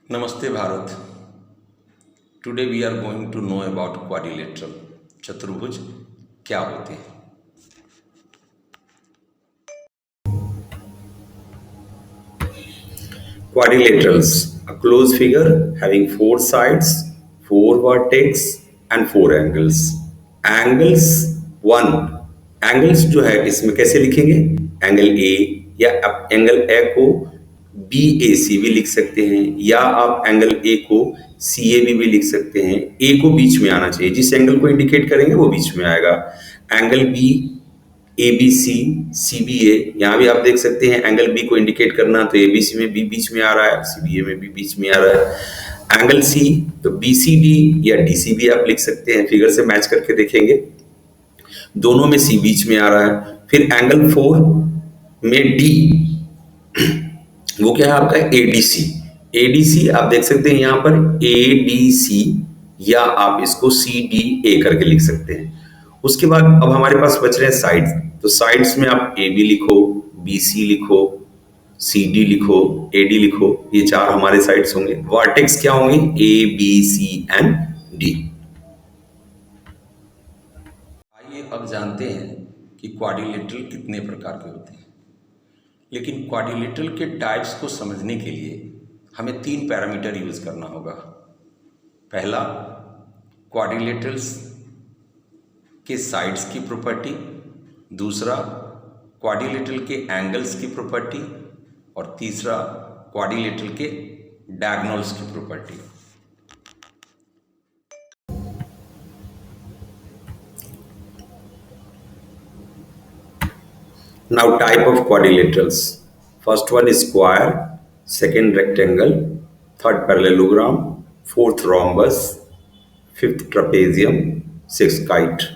नमस्ते Bharat. Today we are going to know about quadrilateral चतुर्भुज क्या होते हैं। Quadrilaterals, a closed figure having four sides, four vertex and four angles. Angles one, angles जो है इसमें कैसे लिखेंगे? एंगल ए या आप एंगल ए को बी ए सी भी लिख सकते हैं, या आप एंगल ए को सी ए भी लिख सकते हैं। ए को बीच में आना चाहिए, जिस एंगल को इंडिकेट करेंगे वो बीच में आएगा। Angle B A B C C B A, यहाँ भी आप देख सकते हैं एंगल बी को इंडिकेट करना तो ए बी सी में बी बीच में आ रहा है, सी बी ए में भी बीच में आ रहा है। एंगल सी तो बी सी डी या डी सी बी आप लिख सकते हैं, फिगर से मैच करके देखेंगे दोनों में सी बीच में आ रहा है। फिर एंगल 4 में डी, वो क्या है आपका एडीसी। एडीसी आप देख सकते हैं यहाँ पर एडीसी, या आप इसको सी डी ए करके लिख सकते हैं। उसके बाद अब हमारे पास बच रहे हैं साइड्स, तो साइड्स में आप ए बी लिखो, बी सी लिखो, सी डी लिखो, ए डी लिखो, ये चार हमारे साइड्स होंगे। वर्टेक्स क्या होंगे? A B C and D. आइए अब जानते हैं कि क्वाड्रिलेटरल कितने प्रकार के होते हैं। लेकिन क्वाड्रिलेटरल के टाइप्स को समझने के लिए हमें 3 पैरामीटर यूज करना होगा। पहला, क्वाड्रिलेटरल्स के साइड्स की प्रॉपर्टी। दूसरा, क्वाड्रिलेटरल के एंगल्स की प्रॉपर्टी। और तीसरा, क्वाड्रिलेटरल के डायगोनल्स की property. Now type of quadrilaterals. First one is square, second rectangle, third parallelogram, fourth rhombus, fifth trapezium, sixth kite.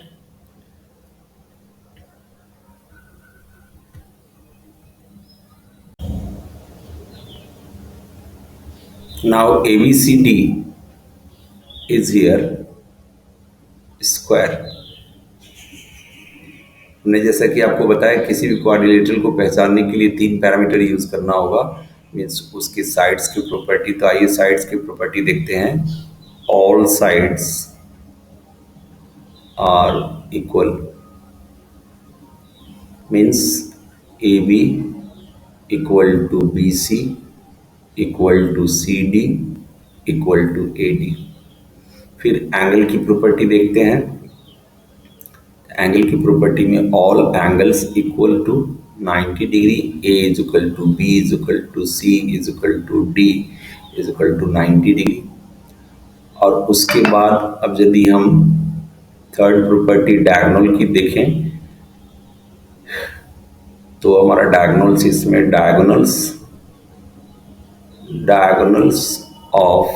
Now ABCD is here, square. हमने जैसा कि आपको बताया किसी भी क्वाड्रिलेटरल को पहचानने के लिए 3 पैरामीटर यूज करना होगा, मीन्स उसकी साइड्स की प्रॉपर्टी। तो आइए साइड्स की प्रॉपर्टी देखते हैं। All sides are equal, means A B equal to B C equal to C D equal to A D. फिर एंगल की प्रॉपर्टी देखते हैं। एंगल की प्रॉपर्टी में all angles equal to 90 degree, A is equal to B is equal to C is equal to D is equal to 90 degree. और उसके बाद अब यदि हम थर्ड प्रॉपर्टी डायगोनल की देखें तो हमारा डायगोनल्स, इसमें diagonals of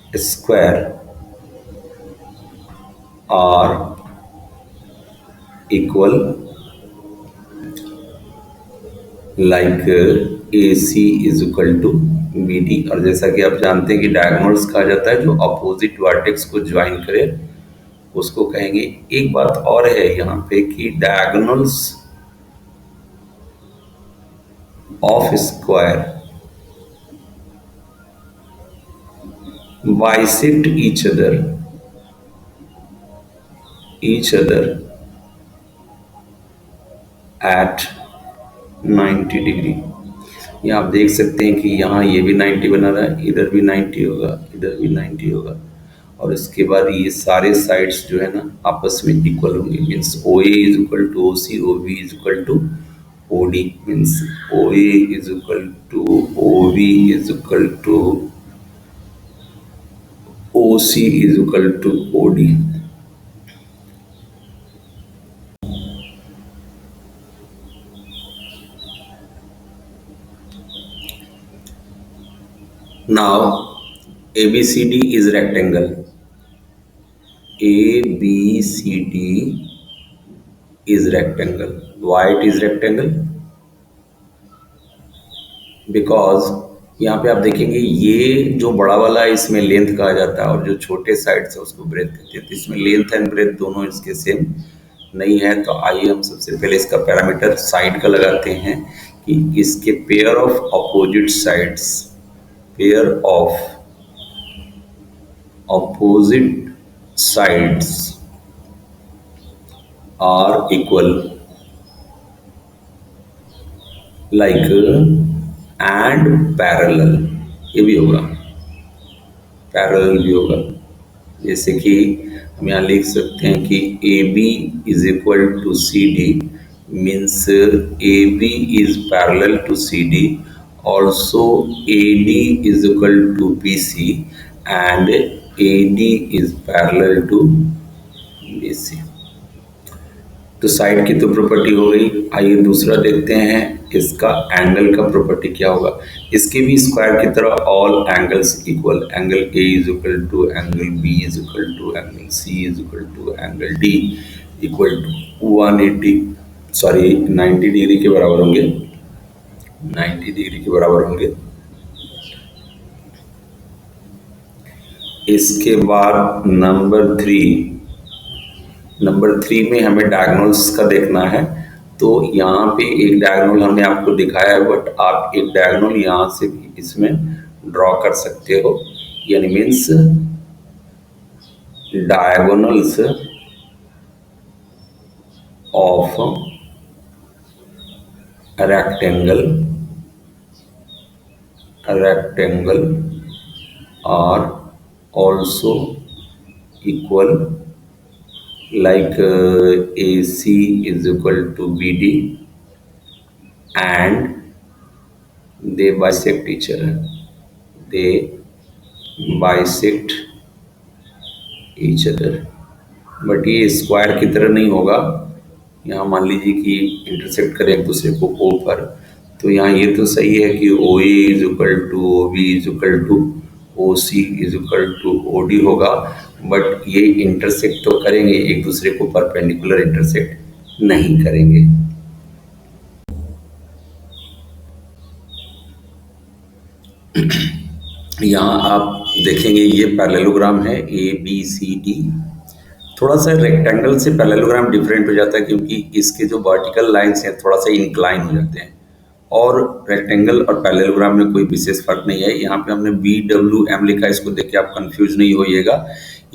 square are equal like A C is equal to B D. और जैसा कि आप जानते हैं कि डायगोनल्स कहा जाता है जो अपोजिट वर्टेक्स को ज्वाइन करे उसको कहेंगे। एक बात और है यहाँ पे कि diagonals of square bisect each other at 90 degree. ये आप देख सकते हैं कि यहाँ ये भी 90 बना रहा है, इधर भी 90 होगा, इधर भी 90 होगा। और इसके बाद ये सारे साइड्स जो है ना आपस में इक्वल होंगे, means O A is equal to O C, O B is equal to O D, means O A is equal to O B is equal to O C is equal to O D. Now ABCD is rectangle. ABCD is rectangle. Why it is rectangle? Because यहाँ पे आप देखेंगे ये जो बड़ा वाला है इसमें लेंथ कहा जाता है और जो छोटे साइड्स है उसको ब्रेथ कहते हैं। तो इसमें लेंथ एंड ब्रेथ दोनों इसके सेम नहीं है। तो आइए हम सबसे पहले इसका पैरामीटर साइड का लगाते हैं कि इसके pair of opposite sides pair of opposite sides are equal, like and parallel, ये भी होगा, पैरेलल भी होगा। जैसे कि हम यहाँ लिख सकते हैं कि A B is equal to C D, means A B is parallel to C D, also A D is equal to B C and A D is parallel to B C. तो side की तो property हो गई। आइए दूसरा देखते हैं, इसका एंगल का प्रॉपर्टी क्या होगा। इसके भी स्क्वायर की तरह all angles equal, angle A is equal to angle B is equal to angle C is equal to angle D equal to 90 degree के बराबर होंगे, 90 डिग्री के बराबर होंगे। इसके बाद नंबर थ्री में हमें डायगोनल्स का देखना है। तो यहाँ पे एक डायगोनल हमने आपको दिखाया है, बट आप एक डायगोनल यहाँ से भी इसमें ड्रॉ कर सकते हो, यानी means diagonals of rectangle are also equal, like AC is equal to BD and they bisect each other, but ये स्क्वायर की तरह नहीं होगा। यहाँ मान लीजिए कि इंटरसेक्ट करें एक दूसरे को O पर, तो यहाँ ये तो सही है कि OA is equal to OB is equal to OC is equal to OD होगा, बट ये इंटरसेक्ट तो करेंगे, एक दूसरे को परपेंडिकुलर इंटरसेक्ट नहीं करेंगे। यहाँ आप देखेंगे ये पैरेललोग्राम है ABCD। थोड़ा सा रेक्टेंगल से पैरेललोग्राम डिफरेंट हो जाता है, क्योंकि इसके जो वर्टिकल लाइंस हैं थोड़ा सा इंक्लाइन हो जाते हैं, और रेक्टेंगल और पैरेललोग्राम में कोई विशेष फर्क नहीं है। यहाँ पे हमने BWM लिखा है, इसको देख के आप कंफ्यूज नहीं होइएगा,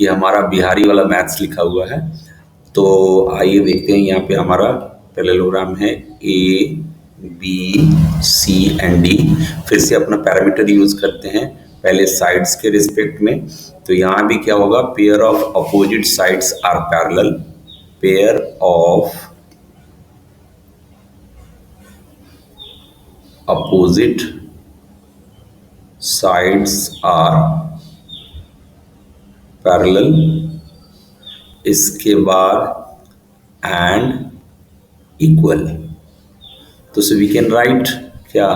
ये हमारा बिहारी वाला मैथ्स लिखा हुआ है। तो आइए देखते हैं, यहाँ पे हमारा पैरेललोग्राम है ABCD। फिर से अपना पैरामीटर यूज करते हैं पहले साइड्स के रिस्पेक्ट में। तो यहाँ भी क्या होगा, pair of opposite sides are parallel, pair of opposite sides are parallel. इसके बाद एंड इक्वल, तो सो वी कैन राइट क्या,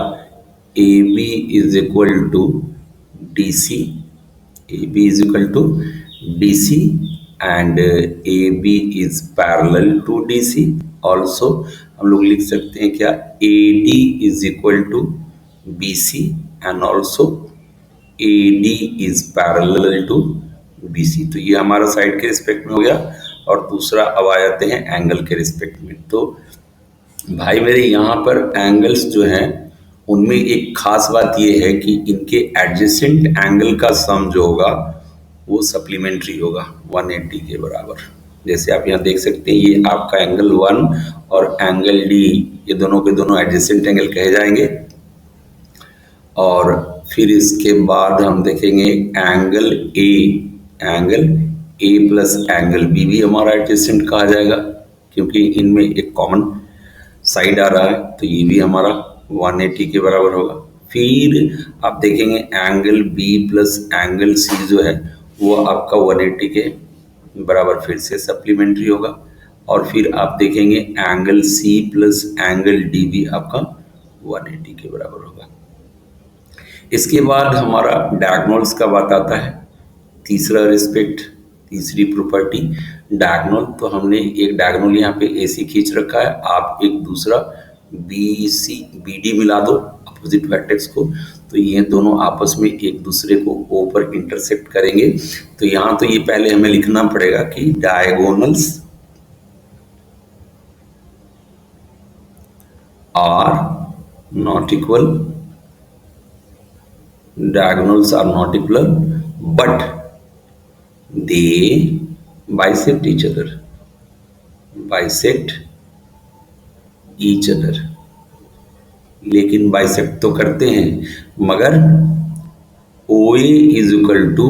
AB is equal to DC, AB is equal to DC and AB is parallel to DC। also हम लोग लिख सकते हैं क्या, AD is equal to BC and also AD is parallel to BC। तो ये हमारा साइड के रिस्पेक्ट में हो गया। और दूसरा अब आ जाते हैं एंगल के रिस्पेक्ट में। तो भाई मेरे यहाँ पर एंगल्स जो हैं उनमें एक खास बात यह है कि इनके एडजेसेंट एंगल का सम जो होगा वो सप्लीमेंट्री होगा 180 के बराबर। जैसे आप यहाँ देख सकते हैं, ये आपका एंगल 1 और एंगल D, ये दोनों के दोनों एडजेसेंट एंगल कहे जाएंगे। और फिर इसके बाद हम देखेंगे angle A plus angle B भी हमारा एडजेसेंट कहा जाएगा, क्योंकि इनमें एक कॉमन साइड आ रहा है, तो ये भी हमारा 180 के बराबर होगा। फिर आप देखेंगे angle B plus angle C जो है वो आपका 180 के बराबर फिर से सप्लीमेंट्री होगा। और फिर आप देखेंगे angle C plus angle D भी आपका 180 के बराबर होगा। इसके बाद हमारा डायगोनल्स का बात आता है, तीसरा रिस्पेक्ट, तीसरी प्रॉपर्टी डायगोनल। तो हमने एक डायगोनल यहाँ पे AC खींच रखा है, आप एक दूसरा BD मिला दो अपोजिट वर्टेक्स को, तो ये दोनों आपस में एक दूसरे को O पर इंटरसेक्ट करेंगे। तो यहाँ तो ये पहले हमें लिखना पड़ेगा कि diagonals are not equal, diagonals are not equal, but they bisect each other. Bisect each other. लेकिन बाइसेक्ट तो करते हैं मगर O A is equal to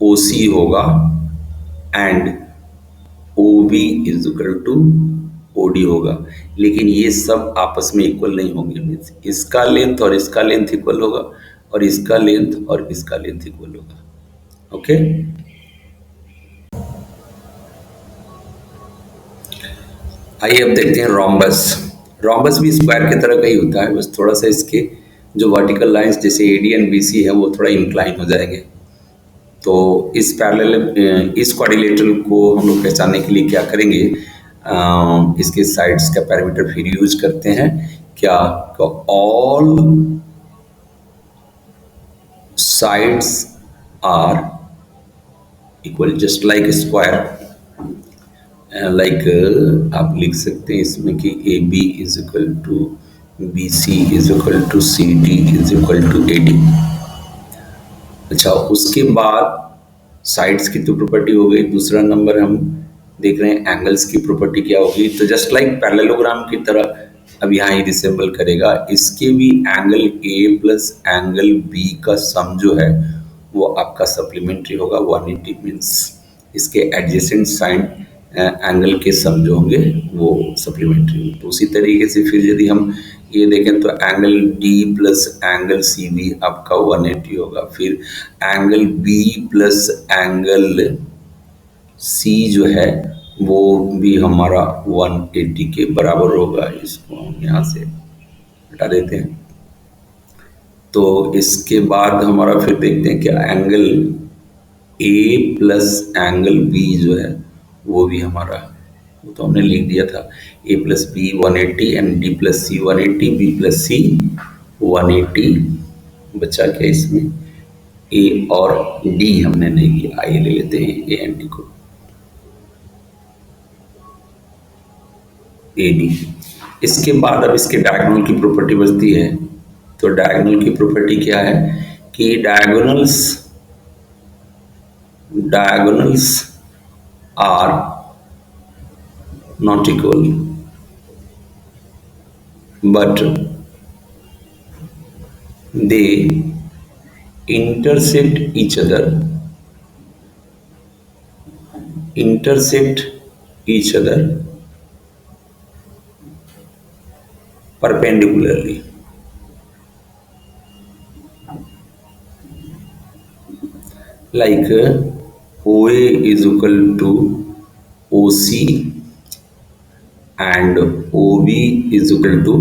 O C होगा and O B is equal to O D होगा, लेकिन ये सब आपस में इक्वल नहीं होंगे। मीन्स इसका लेंथ और इसका लेंथ इक्वल होगा और इसका लेंथ और इसका लेंथ इक्वल होगा। ओके, आइए अब देखते हैं रोम्बस। रोम्बस भी स्क्वायर की तरह का ही होता है, बस थोड़ा सा इसके जो वर्टिकल लाइंस जैसे A D and B C है वो थोड़ा इंक्लाइन हो जाएंगे। तो इस पैरेलल इस क्वाड्रिलेटरल को हम लोग पहचानने के लिए क्या करेंगे, इसके साइड्स का पैरामीटर फिर यूज करते हैं क्या, all sides are equal just like square. Like आप लिख सकते हैं इसमें कि A B is equal to B C is equal to C D is equal to A D. अच्छा, उसके बाद साइड्स की तो प्रॉपर्टी हो गई, दूसरा नंबर हम देख रहे हैं एंगल्स की प्रॉपर्टी क्या होगी। तो जस्ट लाइक पैरेललोग्राम की तरह अब यहाँ ही रिसेंबल करेगा, इसके भी angle A plus angle B का सम जो है वो आपका सप्लीमेंट्री होगा 180। मीन्स इसके एडजेसेंट साइन एंगल के सम जो होंगे वो सप्लीमेंट्री। तो उसी तरीके से फिर यदि हम ये देखें तो angle D plus angle C भी आपका 180 होगा। फिर angle B plus angle C जो है वो भी हमारा 180 के बराबर होगा। इसको हम यहाँ से हटा देते हैं। तो इसके बाद हमारा फिर देखते हैं क्या angle A plus angle B जो है वो भी हमारा, वो तो हमने लिख दिया था, A plus B 180 and D plus C 180, B plus C 180। बचा क्या इसमें, ए और डी हमने नहीं लिया, आइए ले लेते हैं ए एंड डी को। ए डी, इसके बाद अब इसके डायगोनल की प्रॉपर्टी बचती है। तो डायगोनल की प्रॉपर्टी क्या है कि diagonals are not equal but they intersect each other perpendicularly। like OA is equal to OC and OB is equal to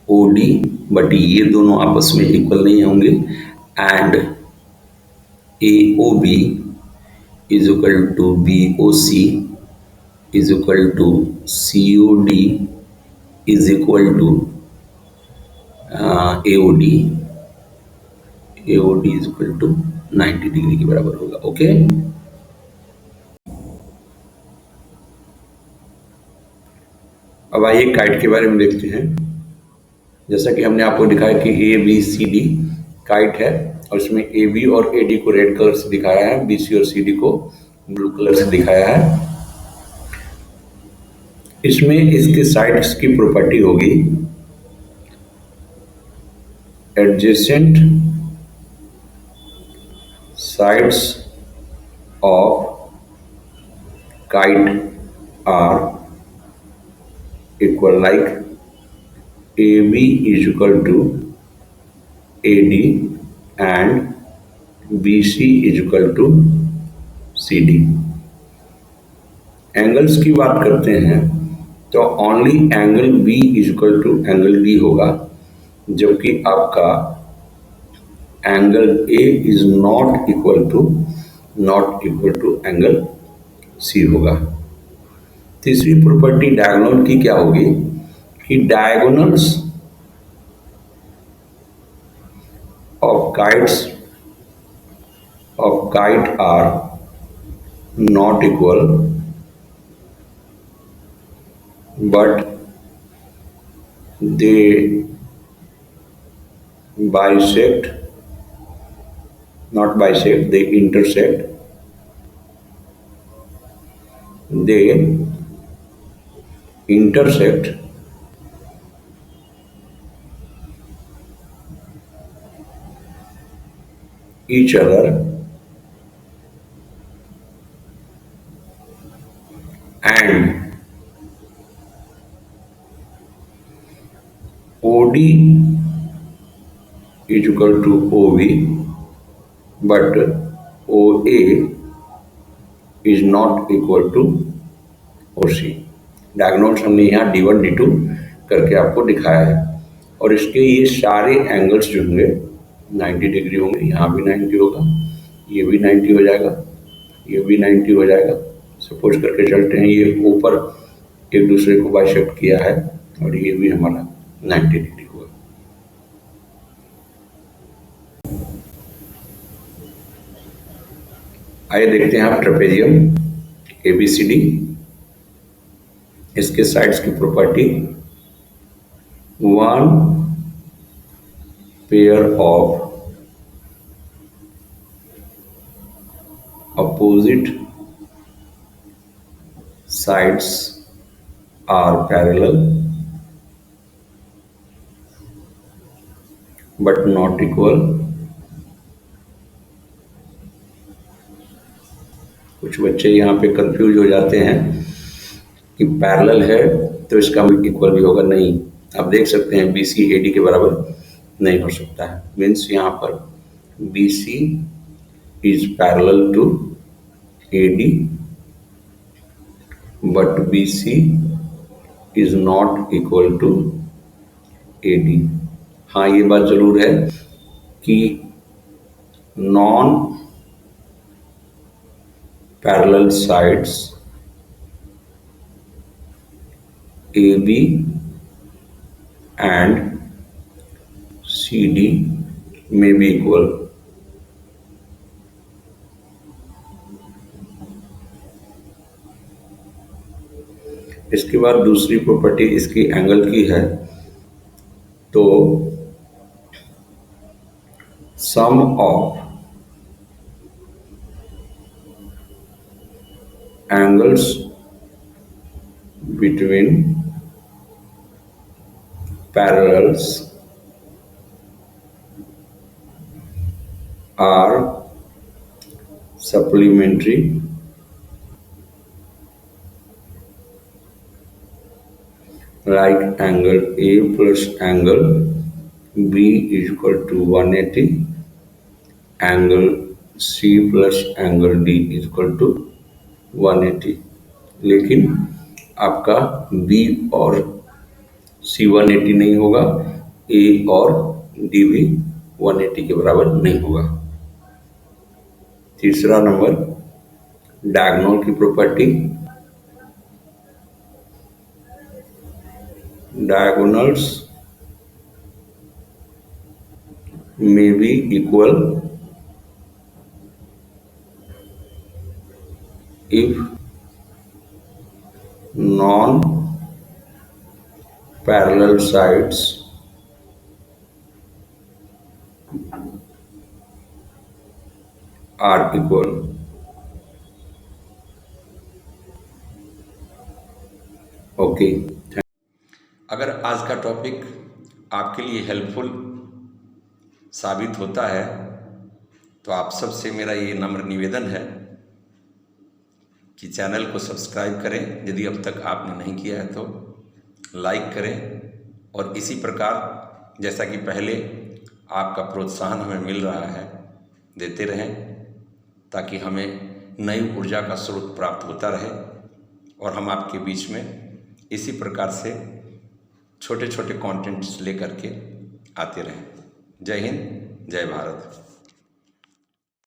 OD, but ये दोनों आपस में इक्वल नहीं होंगे। And AOB is equal to BOC is equal to COD is equal to AOD is equal to 90 degree के बराबर होगा। Okay, अब आइए काइट के बारे में देखते हैं। जैसा कि हमने आपको दिखाया कि A B C D kite है और इसमें ए बी और ए डी को रेड कलर से दिखाया है, बी सी और सी डी को ब्लू कलर से दिखाया है। इसमें इसके साइड्स की प्रॉपर्टी होगी adjacent sides of kite are equal, like AB is equal to AD and BC is equal to CD। एंगल्स की बात करते हैं तो only angle B is equal to angle D होगा, जबकि आपका angle A is not equal to angle C होगा। तीसरी प्रॉपर्टी डायगोनल की क्या होगी कि diagonals of kite are not equal but they bisect, not bisect, they intersect. They intersect each other and OD is equal to OV, but OA is not equal to OC. Diagonals हमने यहाँ D1 D2 करके आपको दिखाया है और इसके ये सारे एंगल्स जो होंगे 90 डिग्री होंगे, यहाँ भी 90 होगा, ये भी 90 हो जाएगा, ये भी 90 हो जाएगा। सपोज करके चलते हैं ये ऊपर एक दूसरे को बाइसेक्ट किया है और ये भी हमारा 90 डिग्री हुआ। आइए देखते हैं आप ट्रेपेजियम ABCD, इसके साइड्स की property. One pair of opposite sides are parallel but not equal. कुछ बच्चे यहाँ पे कंफ्यूज हो जाते हैं कि पैरेलल है तो इसका इक्वल भी होगा, नहीं। आप देख सकते हैं BC AD के बराबर नहीं हो सकता है, मीन्स यहाँ पर BC is parallel to AD but BC is not equal to AD। हाँ, ये बात जरूर है कि non parallel sides AB and CD may be equal। इसके बाद दूसरी प्रॉपर्टी इसकी एंगल की है, तो sum of angles between parallels are supplementary like angle A plus angle B is equal to 180, angle C plus angle D is equal to 180। लेकिन आपका B और C 180 नहीं होगा, A और D भी 180 के बराबर नहीं होगा। तीसरा नंबर डायगोनल की property. Diagonals may be equal if non-parallel sides are equal। Okay. अगर आज का टॉपिक आपके लिए हेल्पफुल साबित होता है तो आप सबसे मेरा ये नम्र निवेदन है कि चैनल को सब्सक्राइब करें, यदि अब तक आपने नहीं किया है तो लाइक करें, और इसी प्रकार जैसा कि पहले आपका प्रोत्साहन हमें मिल रहा है देते रहें, ताकि हमें नई ऊर्जा का स्रोत प्राप्त होता रहे और हम आपके बीच में इसी प्रकार से छोटे छोटे कंटेंट्स लेकर के आते रहें। जय हिंद, जय भारत।